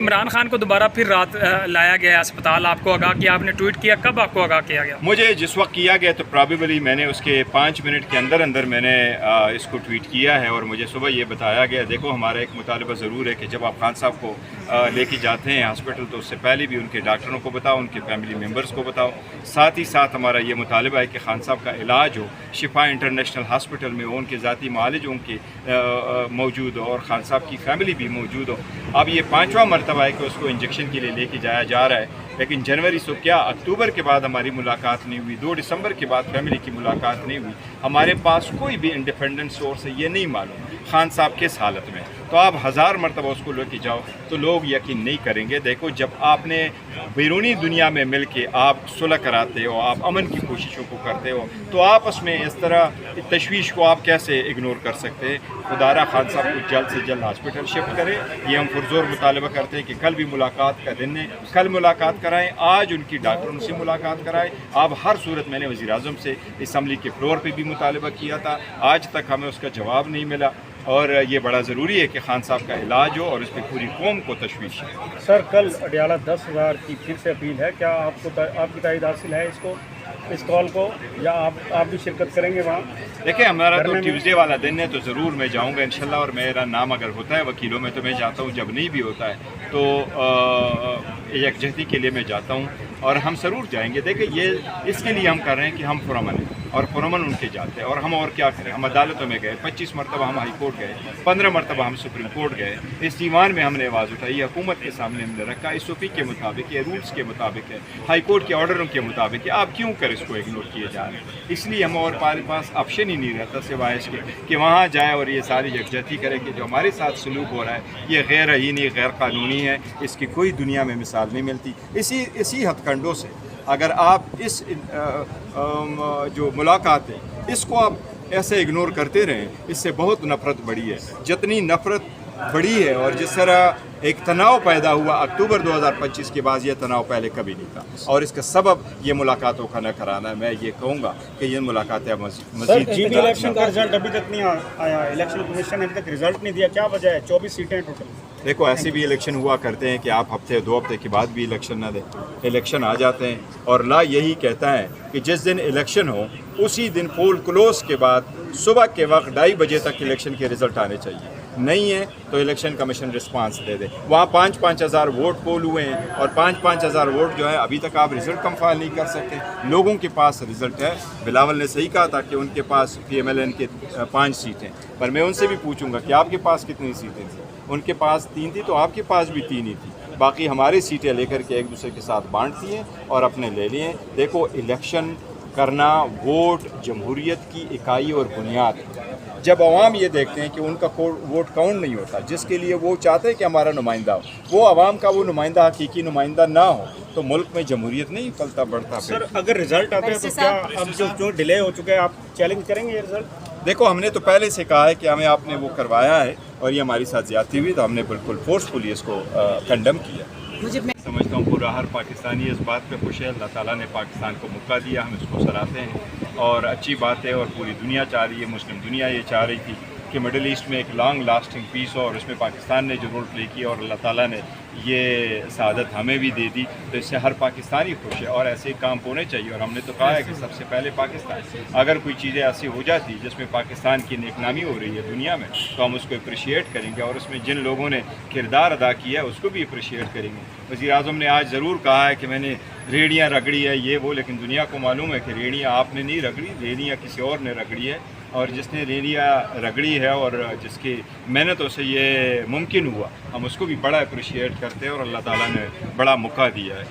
عمران خان کو دوبارہ پھر رات لایا گیا اسپتال، آپ کو آگاہ کیا، آپ نے ٹویٹ کیا، کب آپ کو آگاہ کیا گیا؟ مجھے جس وقت کیا گیا تو پرابیبلی میں نے اس کے 5 منٹ کے اندر میں نے اس کو ٹویٹ کیا ہے، اور مجھے صبح یہ بتایا گیا. دیکھو ہمارا ایک مطالبہ ضرور ہے کہ جب آپ خان صاحب کو لے کے جاتے ہیں ہاسپٹل تو اس سے پہلے بھی ان کے ڈاکٹروں کو بتاؤ، ان کے فیملی ممبرس کو بتاؤ. ساتھ ہی ساتھ ہمارا یہ مطالبہ ہے کہ خان صاحب کا علاج ہو، شفا انٹرنیشنل ہاسپٹل میں ہو، ان کے ذاتی معالج ان کے موجود ہو، اور خان صاحب کی فیملی بھی موجود ہو. اب یہ 5واں مرتبہ ہے کہ اس کو انجیکشن کے لیے لے کے جایا جا رہا ہے، لیکن جنوری سے کیا اکتوبر کے بعد ہماری ملاقات نہیں ہوئی، 2 دسمبر کے بعد فیملی کی ملاقات نہیں ہوئی. ہمارے پاس کوئی بھی انڈیپینڈنٹ سورس ہے، یہ نہیں معلوم خان صاحب کس حالت میں. تو آپ 1000 مرتبہ اس کو لے کے جاؤ تو لوگ یقین نہیں کریں گے. دیکھو جب آپ نے بیرونی دنیا میں مل کے آپ صلح کراتے ہو، آپ امن کی کوششوں کو کرتے ہو، تو آپس میں اس طرح تشویش کو آپ کیسے اگنور کر سکتے ہیں؟ خدارہ خان صاحب کو جلد سے جلد ہاسپٹل شفٹ کرے. یہ ہم پرزور مطالبہ کرتے ہیں کہ کل بھی ملاقات کا دن ہے، کل ملاقات کرائیں، آج ان کی ڈاکٹروں سے ملاقات کرائیں. آپ ہر صورت میں نے وزیر اعظم سے اسمبلی کے فلور پہ بھی مطالبہ کیا تھا، آج تک ہمیں اس کا جواب نہیں ملا. اور یہ بڑا ضروری ہے کہ خان صاحب کا علاج ہو، اور اس پہ پوری قوم کو تشویش ہے. سر کل اڈیالہ 10,000 کی پھر سے اپیل ہے، کیا آپ کی تائید حاصل ہے اس کال کو، یا آپ بھی شرکت کریں گے وہاں؟ دیکھیں ہمارا تو ٹیوزڈے والا دن ہے، تو ضرور میں جاؤں گا انشاءاللہ. اور میرا نام اگر ہوتا ہے وکیلوں میں تو میں جاتا ہوں، جب نہیں بھی ہوتا ہے تو یکجہتی کے لیے میں جاتا ہوں، اور ہم ضرور جائیں گے. دیکھیں یہ اس کے لیے ہم کر رہے ہیں کہ ہم پرامن ہیں، اور پرامن ان کے جاتے ہیں، اور ہم اور کیا کریں. ہم عدالتوں میں گئے، 25 مرتبہ ہم ہائی کورٹ گئے، 15 مرتبہ ہم سپریم کورٹ گئے. اس دیوان میں ہم نے آواز اٹھائی، حکومت کے سامنے ہم نے رکھا. اس صوفی کے مطابق، یہ رولز کے مطابق ہے، ہائی کورٹ کے آرڈروں کے مطابق ہے. آپ کیوں کر اس کو اگنور کیے جا رہے ہیں؟ اس لیے ہم اور ہمارے پاس آپشن ہی نہیں رہتا سوائے اس کے کہ وہاں جائے اور یہ ساری یکجہتی کرے کہ جو ہمارے ساتھ سلوک ہو رہا ہے یہ غیر آئینی، غیر قانونی ہے. اس کی کوئی دنیا میں مثال نہیں ملتی. اسی ہتھ کنڈوں سے اگر آپ اس جو ملاقات ہے اس کو آپ ایسے اگنور کرتے رہیں، اس سے بہت نفرت بڑھی ہے. جتنی نفرت بڑھی ہے اور جس طرح ایک تناؤ پیدا ہوا اکتوبر 2025 کے بعد، یہ تناؤ پہلے کبھی نہیں تھا، اور اس کا سبب یہ ملاقاتوں کا نہ کرانا ہے. میں یہ کہوں گا کہ یہ ملاقاتیں مزید الیکشن کا رزلٹ ابھی تک نہیں آیا، الیکشن کمیشن نے ابھی تک رزلٹ نہیں دیا، کیا وجہ ہے؟ 24 سیٹیں ٹوٹل. دیکھو ایسے بھی الیکشن ہوا کرتے ہیں کہ آپ ہفتے 2 ہفتے کے بعد بھی الیکشن نہ دیں. الیکشن آ جاتے ہیں، اور لا یہی کہتا ہے کہ جس دن الیکشن ہو اسی دن پول کلوز کے بعد صبح کے وقت 2:30 بجے تک الیکشن کے رزلٹ آنے چاہیے. نہیں ہے تو الیکشن کمیشن رسپانس دے دے. وہاں 5-5 ہزار ووٹ پول ہوئے ہیں، اور 5-5 ہزار ووٹ جو ہے ابھی تک آپ رزلٹ کمپائل نہیں کر سکتے. لوگوں کے پاس رزلٹ ہے. بلاول نے صحیح کہا تھا کہ ان کے پاس PMLN کے 5 سیٹیں، پر میں ان سے بھی پوچھوں گا کہ آپ کے پاس کتنی سیٹیں تھیں؟ ان کے پاس 3 تھی، تو آپ کے پاس بھی 3 ہی تھی. باقی ہماری سیٹیں لے کر کے ایک دوسرے کے ساتھ بانٹتی ہیں اور اپنے لے لیے. دیکھو الیکشن کرنا ووٹ جمہوریت کی اکائی اور بنیاد ہے. جب عوام یہ دیکھتے ہیں کہ ان کا ووٹ کاؤنٹ نہیں ہوتا، جس کے لیے وہ چاہتے ہیں کہ ہمارا نمائندہ ہو، وہ عوام کا وہ نمائندہ حقیقی نمائندہ نہ ہو، تو ملک میں جمہوریت نہیں پلتا بڑھتا. سر اگر رزلٹ آتا ہے تو کیا اب جو ڈیلے ہو چکے ہیں آپ چیلنج کریں گے یہ رزلٹ؟ دیکھو ہم نے تو پہلے سے کہا ہے کہ ہمیں آپ نے وہ کروایا ہے، اور یہ ہماری ساتھ زیادتی ہوئی تو ہم نے بالکل فورسفلی اس کو کنڈم کیا. سمجھتا ہوں پورا ہر پاکستانی اس بات پہ خوش ہے. اللہ تعالیٰ نے پاکستان کو موقع دیا، ہم اس کو سراہتے ہیں، اور اچھی بات ہے. اور پوری دنیا چاہ رہی ہے، مسلم دنیا یہ چاہ رہی تھی کہ مڈل ایسٹ میں ایک لانگ لاسٹنگ پیس ہو، اور اس میں پاکستان نے جو رول پلے کیا، اور اللہ تعالیٰ نے یہ سعادت ہمیں بھی دے دی. تو اس سے ہر پاکستانی خوش ہے، اور ایسے کام ہونے چاہیے. اور ہم نے تو کہا ہے کہ سب سے پہلے پاکستان، اگر کوئی چیزیں ایسی ہو جاتی جس میں پاکستان کی نیک نامی ہو رہی ہے دنیا میں، تو ہم اس کو اپریشیٹ کریں گے، اور اس میں جن لوگوں نے کردار ادا کیا ہے اس کو بھی اپریشیٹ کریں گے. وزیر اعظم نے آج ضرور کہا ہے کہ میں نے ریڑیاں رگڑی ہے یہ وہ، لیکن دنیا کو معلوم ہے کہ ریڑیاں آپ نے نہیں رگڑی، ریڑیاں کسی اور نے رگڑی ہے. اور جس نے ریڑیاں رگڑی ہے اور جس کی محنتوں سے یہ ممکن ہوا، ہم اس کو بھی بڑا اپریشیٹ کرتے ہیں، اور اللہ تعالیٰ نے بڑا موقع دیا ہے.